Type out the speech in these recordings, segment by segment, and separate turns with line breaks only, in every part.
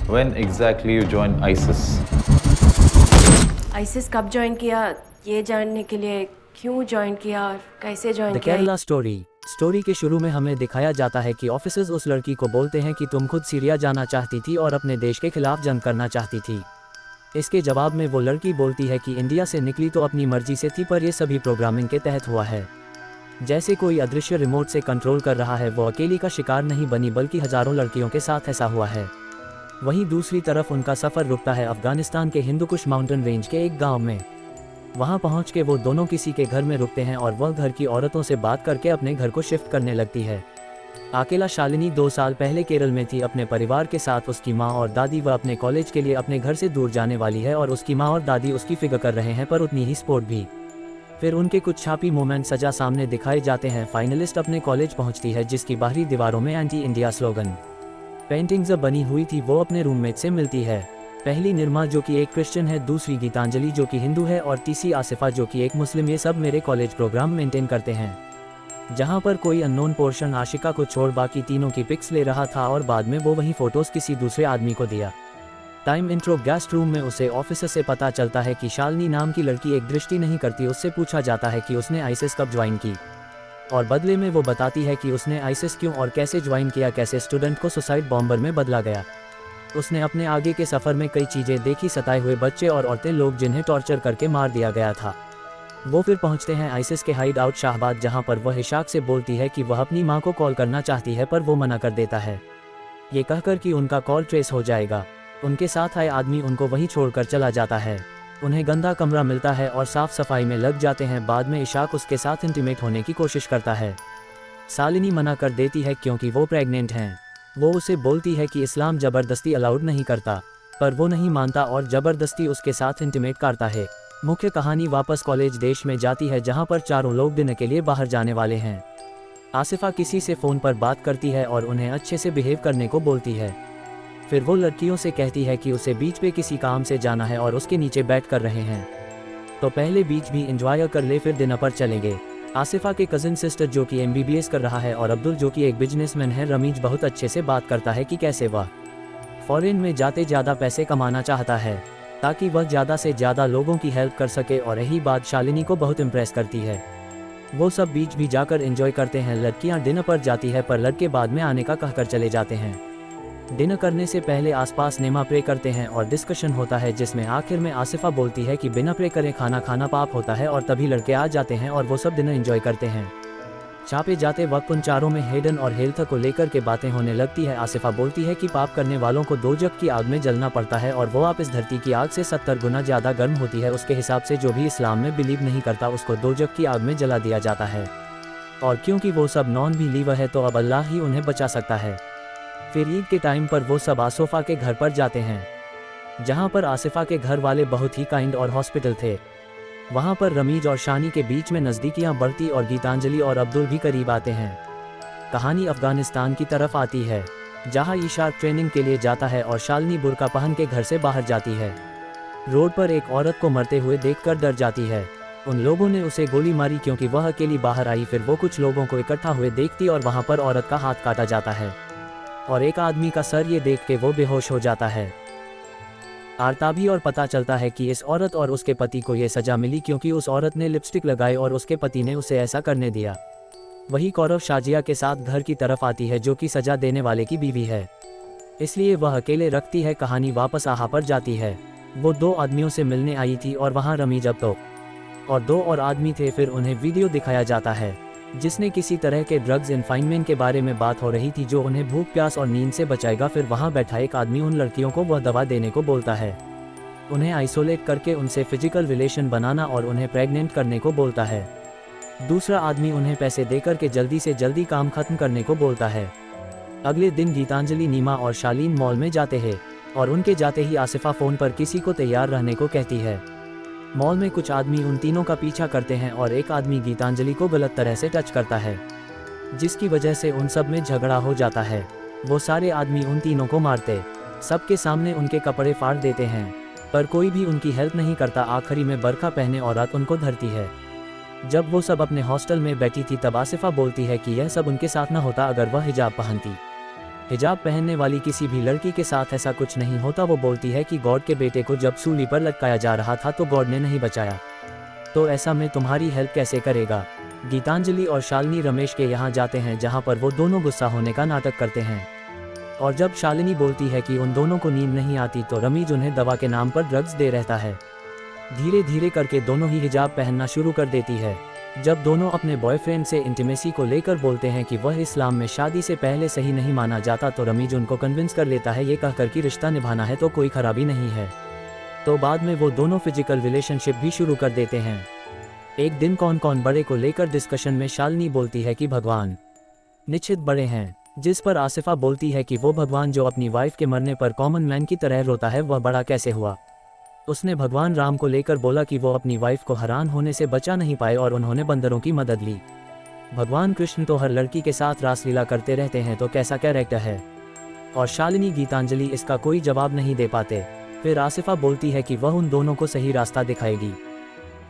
When exactly you joined ISIS?
ISIS कब join किया ये जानने के लिए क्यों ज्वाइन किया और कैसे ज्वाइन
द
किया।
केरला स्टोरी के शुरू में हमें दिखाया जाता है कि ऑफिसर्स उस लड़की को बोलते हैं कि तुम खुद सीरिया जाना चाहती थी और अपने देश के खिलाफ जंग करना चाहती थी। इसके जवाब में वो लड़की बोलती है कि इंडिया से निकली तो अपनी मर्जी से थी, पर ये सभी प्रोग्रामिंग के तहत हुआ है। जैसे कोई अदृश्य रिमोट से कंट्रोल कर रहा है। वो अकेली का शिकार नहीं बनी, बल्कि हजारों लड़कियों के साथ ऐसा हुआ है। वहीं दूसरी तरफ उनका सफ़र रुकता है अफगानिस्तान के हिंदुकुश माउंटेन रेंज के एक गांव में। वहां पहुंच के वो दोनों किसी के घर में रुकते हैं और वह घर की औरतों से बात करके अपने घर को शिफ्ट करने लगती है। अकेला शालिनी 2 साल पहले केरल में थी अपने परिवार के साथ। उसकी माँ और दादी वह अपने कॉलेज के लिए अपने घर से दूर जाने वाली है और उसकी माँ और दादी उसकी फिक्र कर रहे हैं, पर उतनी ही सपोर्ट भी। फिर उनके कुछ छापी मोमेंट सजा सामने दिखाए जाते हैं। फाइनलिस्ट अपने कॉलेज पहुंचती है, जिसकी बाहरी दीवारों में एंटी इंडिया स्लोगन पेंटिंग्स बनी हुई थी। वो अपने रूममेट से मिलती है। पहली निर्मा जो कि एक क्रिश्चियन है, दूसरी गीतांजलि जो कि हिंदू है और तीसरी आसिफा जो कि एक मुस्लिम। ये सब मेरे कॉलेज प्रोग्राम मेंटेन करते हैं। जहां पर कोई अननोन पोर्शन आशिका को छोड़ बाकी तीनों की पिक्स ले रहा था और बाद में वो वही फोटोज किसी दूसरे आदमी को दिया। टाइम इंट्रो गेस्ट रूम में उसे ऑफिसर से पता चलता है कि शालिनी नाम की लड़की एक दृष्टि नहीं करती। उससे पूछा जाता है कि उसने आईसिस कब ज्वाइन की और बदले में वो बताती है कि उसने आईसिस क्यों और कैसे ज्वाइन किया, कैसे स्टूडेंट को सुसाइड बॉम्बर में बदला गया। उसने अपने आगे के सफ़र में कई चीज़ें देखी, सताए हुए बच्चे और औरतें, लोग जिन्हें टॉर्चर करके मार दिया गया था। वो फिर पहुंचते हैं आईसिस के हाइड आउट शाहबाद, जहां पर वह इशाक से बोलती है कि वह अपनी मां को कॉल करना चाहती है, पर वो मना कर देता है, ये कहकर कि उनका कॉल ट्रेस हो जाएगा। उनके साथ आए आदमी उनको वहीं छोड़कर चला जाता है। उन्हें गंदा कमरा मिलता है और साफ सफाई में लग जाते हैं। बाद में इशाक उसके साथ इंटीमेट होने की कोशिश करता है। शालिनी मना कर देती है क्योंकि वो प्रेग्नेंट हैं। वो उसे बोलती है कि इस्लाम ज़बरदस्ती अलाउड नहीं करता, पर वो नहीं मानता और ज़बरदस्ती उसके साथ इंटीमेट करता है। मुख्य कहानी वापस कॉलेज देश में जाती है, जहां पर चारों लोग डिनर के लिए बाहर जाने वाले हैं। आसिफा किसी से फ़ोन पर बात करती है और उन्हें अच्छे से बिहेव करने को बोलती है। फिर वो लड़कियों से कहती है कि उसे बीच पे किसी काम से जाना है और उसके नीचे बैठ कर रहे हैं, तो पहले बीच भी एंजॉय कर ले, फिर डिनर पर चलेंगे। आसिफा के कज़न सिस्टर जो कि MBBS कर रहा है और अब्दुल जो कि एक बिजनेसमैन है, रमीज बहुत अच्छे से बात करता है कि कैसे वह फॉरेन में जाते ज़्यादा पैसे कमाना चाहता है ताकि वह ज़्यादा से ज़्यादा लोगों की हेल्प कर सके, और यही बात शालिनी को बहुत इम्प्रेस करती है। वो सब बीच भी जाकर एंजॉय करते हैं। लड़कियां डिनर पर जाती है, पर लड़के बाद में आने का कहकर चले जाते हैं। डिनर करने से पहले आसपास नेमा प्रे करते हैं और डिस्कशन होता है, जिसमें आखिर में आसिफा बोलती है कि बिना प्रे करे खाना खाना पाप होता है, और तभी लड़के आ जाते हैं और वो सब डिनर एंजॉय करते हैं। छापे जाते वक्त उन चारों में हेडन और हेल्थ को लेकर के बातें होने लगती है। आसिफा बोलती है कि पाप करने वालों को दोजख की आग में जलना पड़ता है और वो आप इस धरती की आग से 70 गुना ज़्यादा गर्म होती है। उसके हिसाब से जो भी इस्लाम में बिलीव नहीं करता उसको दोजख की आग में जला दिया जाता है, और क्योंकि वो सब नॉन बिलीवर है तो अब अल्लाह ही उन्हें बचा सकता है। फिर ईद के टाइम पर वो सब आसिफा के घर पर जाते हैं, जहाँ पर आसिफा के घर वाले बहुत ही काइंड और हॉस्पिटल थे। वहाँ पर रमीज और शानी के बीच में नज़दीकियाँ बढ़ती और गीतांजलि और अब्दुल भी करीब आते हैं। कहानी अफगानिस्तान की तरफ आती है, जहाँ ईशाक ट्रेनिंग के लिए जाता है और शालिनी बुर्का पहन के घर से बाहर जाती है। रोड पर एक औरत को मरते हुए देखकर डर जाती है। उन लोगों ने उसे गोली मारी क्योंकि वह अकेली बाहर आई। फिर वो कुछ लोगों को इकट्ठा हुए देखती और वहाँ पर औरत का हाथ काटा जाता है और एक आदमी का सर ये देख के वो बेहोश हो जाता है। आरताबी और पता चलता है कि इस औरत और उसके पति को ये सज़ा मिली क्योंकि उस औरत ने लिपस्टिक लगाई और उसके पति ने उसे ऐसा करने दिया। वही कौरव शाजिया के साथ घर की तरफ आती है, जो कि सज़ा देने वाले की बीवी है, इसलिए वह अकेले रखती है। कहानी वापस आहा पर जाती है। वो 2 आदमियों से मिलने आई थी और वहाँ रमीज अब तो और 2 और आदमी थे। फिर उन्हें वीडियो दिखाया जाता है जिसने किसी तरह के ड्रग्स इन्फाइनमेंट के बारे में बात हो रही थी, जो उन्हें भूख प्यास और नींद से बचाएगा। फिर वहां बैठा एक आदमी उन लड़कियों को वह दवा देने को बोलता है, उन्हें आइसोलेट करके उनसे फिजिकल रिलेशन बनाना और उन्हें प्रेग्नेंट करने को बोलता है। दूसरा आदमी उन्हें पैसे देकर के जल्दी से जल्दी काम खत्म करने को बोलता है। अगले दिन गीतांजलि, नीमा और शालीन मॉल में जाते हैं और उनके जाते ही आसिफा फ़ोन पर किसी को तैयार रहने को कहती है। मॉल में कुछ आदमी उन तीनों का पीछा करते हैं और एक आदमी गीतांजलि को गलत तरह से टच करता है, जिसकी वजह से उन सब में झगड़ा हो जाता है। वो सारे आदमी उन तीनों को मारते, सबके सामने उनके कपड़े फाड़ देते हैं, पर कोई भी उनकी हेल्प नहीं करता। आखिरी में बरखा पहने औरत उनको धरती है। जब वो सब अपने हॉस्टल में बैठी थी तब आसिफा बोलती है कि यह सब उनके साथ न होता अगर वह हिजाब पहनती। हिजाब पहनने वाली किसी भी लड़की के साथ ऐसा कुछ नहीं होता। वो बोलती है कि गॉड के बेटे को जब सूली पर लटकाया जा रहा था तो गॉड ने नहीं बचाया, तो ऐसा में तुम्हारी हेल्प कैसे करेगा। गीतांजलि और शालिनी रमेश के यहाँ जाते हैं जहाँ पर वो दोनों गुस्सा होने का नाटक करते हैं, और जब शालिनी बोलती है कि उन दोनों को नींद नहीं आती तो रमीज उन्हें दवा के नाम पर ड्रग्स दे रहता है। धीरे धीरे करके दोनों ही हिजाब पहनना शुरू कर देती है। जब दोनों अपने बॉयफ्रेंड से इंटीमेसी को लेकर बोलते हैं कि वह इस्लाम में शादी से पहले सही नहीं माना जाता तो रमीज उनको कन्विंस कर लेता है ये कहकर कि रिश्ता निभाना है तो कोई खराबी नहीं है। तो बाद में वो दोनों फिजिकल रिलेशनशिप भी शुरू कर देते हैं। एक दिन कौन कौन बड़े को लेकर डिस्कशन में शालिनी बोलती है कि भगवान निश्चित बड़े हैं, जिस पर आसिफा बोलती है कि वो भगवान जो अपनी वाइफ के मरने पर कॉमन मैन की तरह रोता है वह बड़ा कैसे हुआ। उसने भगवान राम को लेकर बोला कि वो अपनी वाइफ को हैरान होने से बचा नहीं पाए और उन्होंने बंदरों की मदद ली। भगवान कृष्ण तो हर लड़की के साथ रासलीला करते रहते हैं, तो कैसा कैरेक्टर है। और शालिनी गीतांजलि इसका कोई जवाब नहीं दे पाते। फिर आसिफा बोलती है कि वह उन दोनों को सही रास्ता दिखाएगी।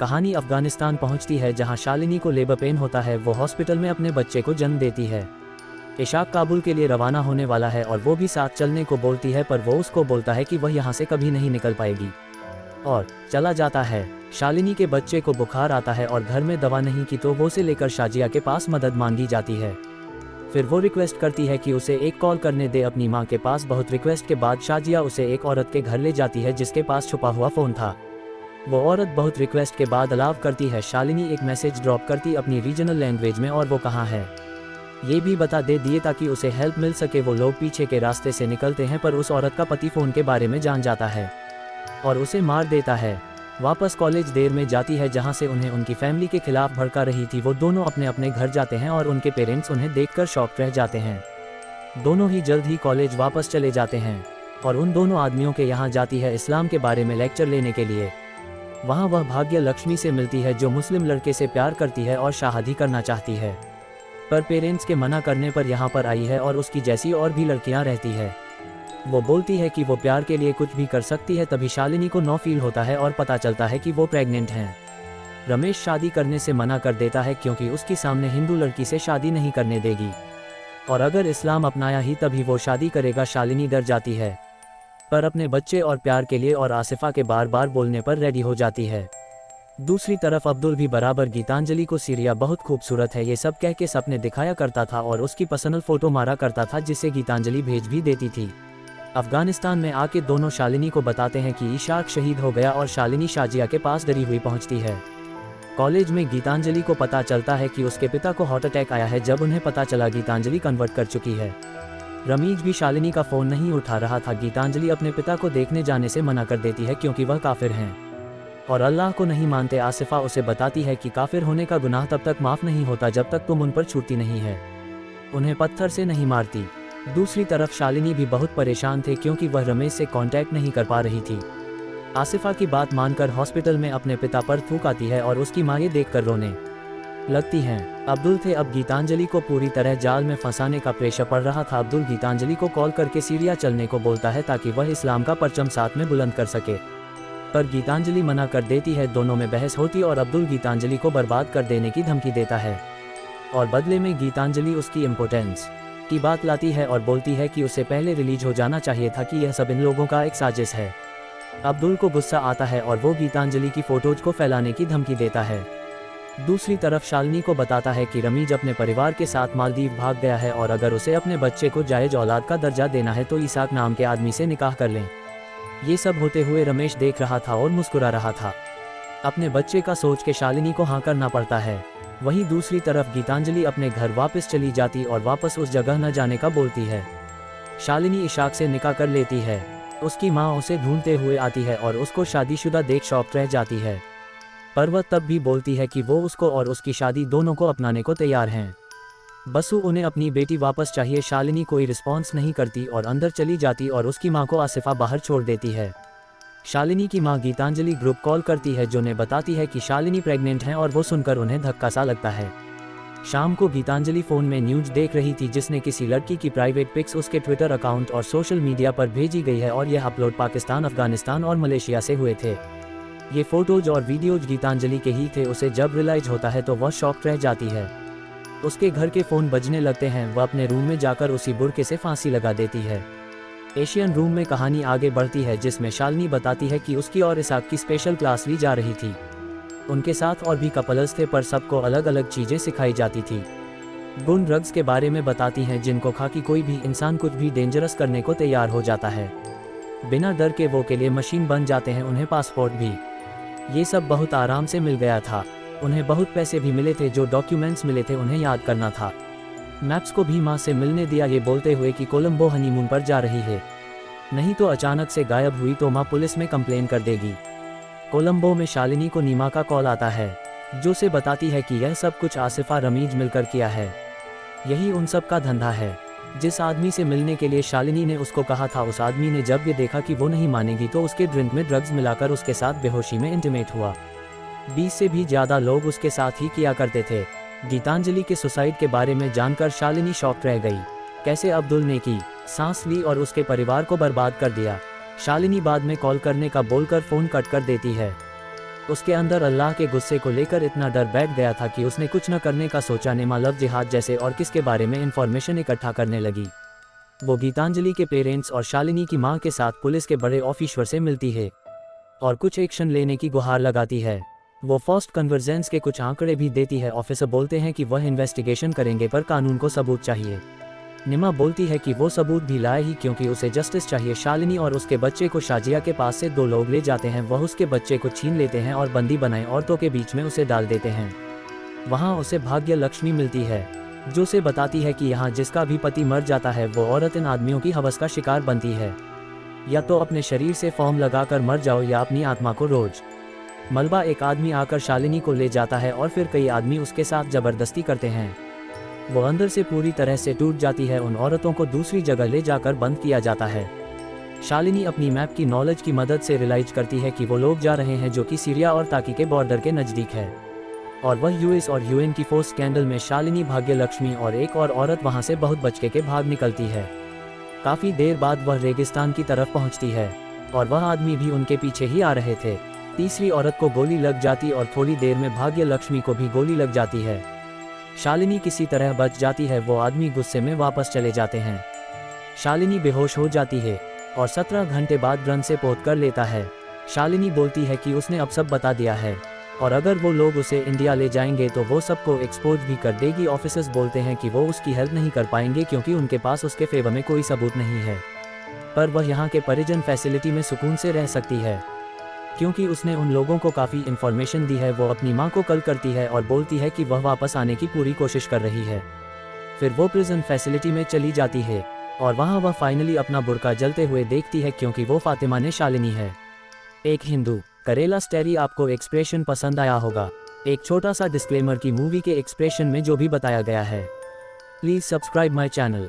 कहानी अफगानिस्तान पहुंचती है जहां शालिनी को लेबर पेन होता है। वो हॉस्पिटल में अपने बच्चे को जन्म देती है। इशाक काबुल के लिए रवाना होने वाला है और वो भी साथ चलने को बोलती है, पर वो उसको बोलता है कि वह यहाँ से कभी नहीं निकल पाएगी और चला जाता है। शालिनी के बच्चे को बुखार आता है और घर में दवा नहीं की तो वो उसे लेकर शाजिया के पास मदद मांगी जाती है। फिर वो रिक्वेस्ट करती है कि उसे एक कॉल करने दे अपनी माँ के पास। बहुत रिक्वेस्ट के बाद शाजिया उसे एक औरत के घर ले जाती है जिसके पास छुपा हुआ फ़ोन था। वो औरत बहुत रिक्वेस्ट के बाद अलाव करती है। शालिनी एक मैसेज ड्रॉप करती अपनी रीजनल लैंग्वेज में और वो कहाँ है ये भी बता दे दिए ताकि उसे हेल्प मिल सके। वो लोग पीछे के रास्ते से निकलते हैं, पर उस औरत का पति फ़ोन के बारे में जान जाता है और उसे मार देता है। वापस कॉलेज देर में जाती है जहां से उन्हें उनकी फैमिली के खिलाफ भड़का रही थी। वो दोनों अपने अपने घर जाते हैं और उनके पेरेंट्स उन्हें देखकर शॉक रह जाते हैं। दोनों ही जल्द ही कॉलेज वापस चले जाते हैं और उन दोनों आदमियों के यहाँ जाती है इस्लाम के बारे में लेक्चर लेने के लिए। वहाँ वह भाग्य लक्ष्मी से मिलती है जो मुस्लिम लड़के से प्यार करती है और शादी करना चाहती है, पर पेरेंट्स के मना करने पर यहाँ पर आई है और उसकी जैसी और भी लड़कियाँ रहती है। वो बोलती है कि वो प्यार के लिए कुछ भी कर सकती है। तभी शालिनी को नो फील होता है और पता चलता है कि वो प्रेग्नेंट हैं। रमेश शादी करने से मना कर देता है क्योंकि उसके सामने हिंदू लड़की से शादी नहीं करने देगी और अगर इस्लाम अपनाया ही तभी वो शादी करेगा। शालिनी डर जाती है, पर अपने बच्चे और प्यार के लिए और आसिफा के बार बार बोलने पर रेडी हो जाती है। दूसरी तरफ अब्दुल भी बराबर गीतांजलि को सीरिया बहुत खूबसूरत है ये सब कह के सपने दिखाया करता था और उसकी पर्सनल फोटो मारा करता था जिसे गीतांजलि भेज भी देती थी। अफगानिस्तान में आके दोनों शालिनी को बताते हैं कि इशाक शहीद हो गया और शालिनी शाजिया के पास डरी हुई पहुंचती है। कॉलेज में गीतांजलि को पता चलता है कि उसके पिता को हार्ट अटैक आया है। जब उन्हें पता चला गीतांजलि कन्वर्ट कर चुकी है। रमीज भी शालिनी का फ़ोन नहीं उठा रहा था। गीतांजलि अपने पिता को देखने जाने से मना कर देती है क्योंकि वह काफिर हैं और अल्लाह को नहीं मानते। आसिफा उसे बताती है कि काफिर होने का गुनाह तब तक माफ़ नहीं होता जब तक तुम उन पर छूटती नहीं है, उन्हें पत्थर से नहीं मारती। दूसरी तरफ शालिनी भी बहुत परेशान थे क्योंकि वह रमेश से कांटेक्ट नहीं कर पा रही थी। आसिफा की बात मानकर हॉस्पिटल में अपने पिता पर थूक आती है और उसकी माँ ये देखकर रोने लगती हैं। अब्दुल थे अब गीतांजलि को पूरी तरह जाल में फंसाने का प्रेशर पड़ रहा था। अब्दुल गीतांजलि को कॉल करके सीरिया चलने को बोलता है ताकि वह इस्लाम का परचम साथ में बुलंद कर सके, पर गीतांजलि मना कर देती है। दोनों में बहस होती और अब्दुल गीतांजलि को बर्बाद कर देने की धमकी देता है और बदले में गीतांजलि उसकी इम्पोर्टेंस की बात लाती है और बोलती है कि उसे पहले रिलीज हो जाना चाहिए था, कि यह सब इन लोगों का एक साजिश है। अब्दुल को गुस्सा आता है और वो गीतांजलि की फोटोज को फैलाने की धमकी देता है। दूसरी तरफ शालिनी को बताता है कि रमीज अपने परिवार के साथ मालदीव भाग गया है और अगर उसे अपने बच्चे को जायज औलाद का दर्जा देना है तो इसाक नाम के आदमी से निकाह कर लें। ये सब होते हुए रमेश देख रहा था और मुस्कुरा रहा था। अपने बच्चे का सोच के शालिनी को हाँ करना पड़ता है। वहीं दूसरी तरफ गीतांजलि अपने घर वापस चली जाती और वापस उस जगह न जाने का बोलती है। शालिनी इशाक से निकाह कर लेती है। उसकी माँ उसे ढूंढते हुए आती है और उसको शादीशुदा देख शॉक रह जाती है, पर वह तब भी बोलती है कि वो उसको और उसकी शादी दोनों को अपनाने को तैयार हैं। बसु उन्हें अपनी बेटी वापस चाहिए। शालिनी कोई रिस्पॉन्स नहीं करती और अंदर चली जाती और उसकी माँ को आसिफा बाहर छोड़ देती है। शालिनी की माँ गीतांजलि ग्रुप कॉल करती है जो उन्हें बताती है कि शालिनी प्रेग्नेंट है और वो सुनकर उन्हें धक्का सा लगता है। शाम को गीतांजलि फ़ोन में न्यूज़ देख रही थी जिसने किसी लड़की की प्राइवेट पिक्स उसके ट्विटर अकाउंट और सोशल मीडिया पर भेजी गई है और यह अपलोड पाकिस्तान, अफगानिस्तान और मलेशिया से हुए थे। ये फोटोज और वीडियोज गीतांजलि के ही थे। उसे जब रियलाइज होता है तो वह शॉक रह जाती है। उसके घर के फ़ोन बजने लगते हैं, वह अपने रूम में जाकर उसी बुर्के से फांसी लगा देती है। एशियन रूम में कहानी आगे बढ़ती है, जिसमें शालिनी बताती है कि उसकी और इसाक की स्पेशल क्लास ली जा रही थी। उनके साथ और भी कपल्स थे, पर सबको अलग अलग चीज़ें सिखाई जाती थी। गुण ड्रग्स के बारे में बताती हैं, जिनको खा कि कोई भी इंसान कुछ भी डेंजरस करने को तैयार हो जाता है। बिना डर के वो के लिए मशीन बन जाते हैं, उन्हें पासपोर्ट भी। ये सब बहुत आराम से मिल गया था। उन्हें बहुत पैसे भी मिले थे, जो डॉक्यूमेंट्स मिले थे उन्हें याद करना था। मैप्स को भी माँ से मिलने दिया, ये बोलते हुए कि कोलंबो हनीमून पर जा रही है, नहीं तो अचानक से गायब हुई तो माँ पुलिस में कंप्लेन कर देगी। कोलंबो में शालिनी को नीमा का कॉल आता है, जो से बताती है कि यह सब कुछ आसिफा रमीज मिलकर किया है। यही उन सब का धंधा है। जिस आदमी से मिलने के लिए शालिनी ने उसको कहा था, उस आदमी ने जब ये देखा कि वो नहीं मानेगी तो उसके ड्रिंक में ड्रग्स मिलाकर उसके साथ बेहोशी में इंटीमेट हुआ। 20 से भी ज़्यादा लोग उसके साथ ही किया करते थे। गीतांजलि के सुसाइड के बारे में जानकर शालिनी शॉक रह गई। कैसे अब्दुल ने की सांस ली और उसके परिवार को बर्बाद कर दिया। शालिनी बाद में कॉल करने का बोलकर फ़ोन कट कर देती है। उसके अंदर अल्लाह के गुस्से को लेकर इतना डर बैठ गया था कि उसने कुछ न करने का सोचा। नेमा लव जिहाद जैसे और किसके बारे में इंफॉर्मेशन इकट्ठा करने लगी। वो गीतांजलि के पेरेंट्स और शालिनी की मां के साथ पुलिस के बड़े ऑफिसर से मिलती है और कुछ एक्शन लेने की गुहार लगाती है। वो फर्स्ट कन्वर्जेंस के कुछ आंकड़े भी देती है। ऑफिसर बोलते हैं कि वह इन्वेस्टिगेशन करेंगे, पर कानून को सबूत चाहिए। निमा बोलती है कि वो सबूत भी लाए ही, क्योंकि उसे जस्टिस चाहिए। शालिनी और उसके बच्चे को शाजिया के पास से 2 लोग ले जाते हैं। वह उसके बच्चे को छीन लेते हैं और बंदी बनाए औरतों के बीच में उसे डाल देते हैं। वहाँ उसे भाग्य लक्ष्मी मिलती है, जो से बताती है कि यहाँ जिसका भी पति मर जाता है, वो औरत इन आदमियों की हवस का शिकार बनती है। या तो अपने शरीर से फॉर्म लगाकर मर जाओ, या अपनी आत्मा को रोज। मलबा एक आदमी आकर शालिनी को ले जाता है और फिर कई आदमी उसके साथ जबरदस्ती करते हैं। वो अंदर से पूरी तरह से टूट जाती है। उन औरतों को दूसरी जगह ले जाकर बंद किया जाता है। शालिनी अपनी मैप की नॉलेज की मदद से रियलाइज करती है कि वो लोग जा रहे हैं जो कि सीरिया और ताकी के बॉर्डर के नज़दीक है, और वह यूएस और यूएन की फोर्स स्कैंडल में शालिनी, भाग्य लक्ष्मी और एक और औरत वहां से बहुत बचके के भाग निकलती है। काफ़ी देर बाद वह रेगिस्तान की तरफ पहुंचती है और वह आदमी भी उनके पीछे ही आ रहे थे। तीसरी औरत को गोली लग जाती और थोड़ी देर में भाग्य लक्ष्मी को भी गोली लग जाती है। शालिनी किसी तरह बच जाती है। वो आदमी गुस्से में वापस चले जाते हैं। शालिनी बेहोश हो जाती है और 17 घंटे बाद गन से पोत कर लेता है। शालिनी बोलती है कि उसने अब सब बता दिया है और अगर वो लोग उसे इंडिया ले जाएंगे तो वो सबको एक्सपोज भी कर देगी। ऑफिसर्स बोलते हैं कि वो उसकी हेल्प नहीं कर पाएंगे, क्योंकि उनके पास उसके फेवर में कोई सबूत नहीं है, पर वह यहाँ के परिजन फैसिलिटी में सुकून से रह सकती है, क्योंकि उसने उन लोगों को काफ़ी इन्फॉर्मेशन दी है। वो अपनी माँ को कॉल करती है और बोलती है कि वह वापस आने की पूरी कोशिश कर रही है। फिर वो प्रिजन फैसिलिटी में चली जाती है और वहाँ वह फाइनली अपना बुर्का जलते हुए देखती है, क्योंकि वो फातिमा ने शालिनी है। एक हिंदू करेला स्टेरी आपको एक्सप्रेशन पसंद आया होगा। एक छोटा सा डिस्क्लेमर कि मूवी के एक्सप्रेशन में जो भी बताया गया है, प्लीज़ सब्सक्राइब माई चैनल।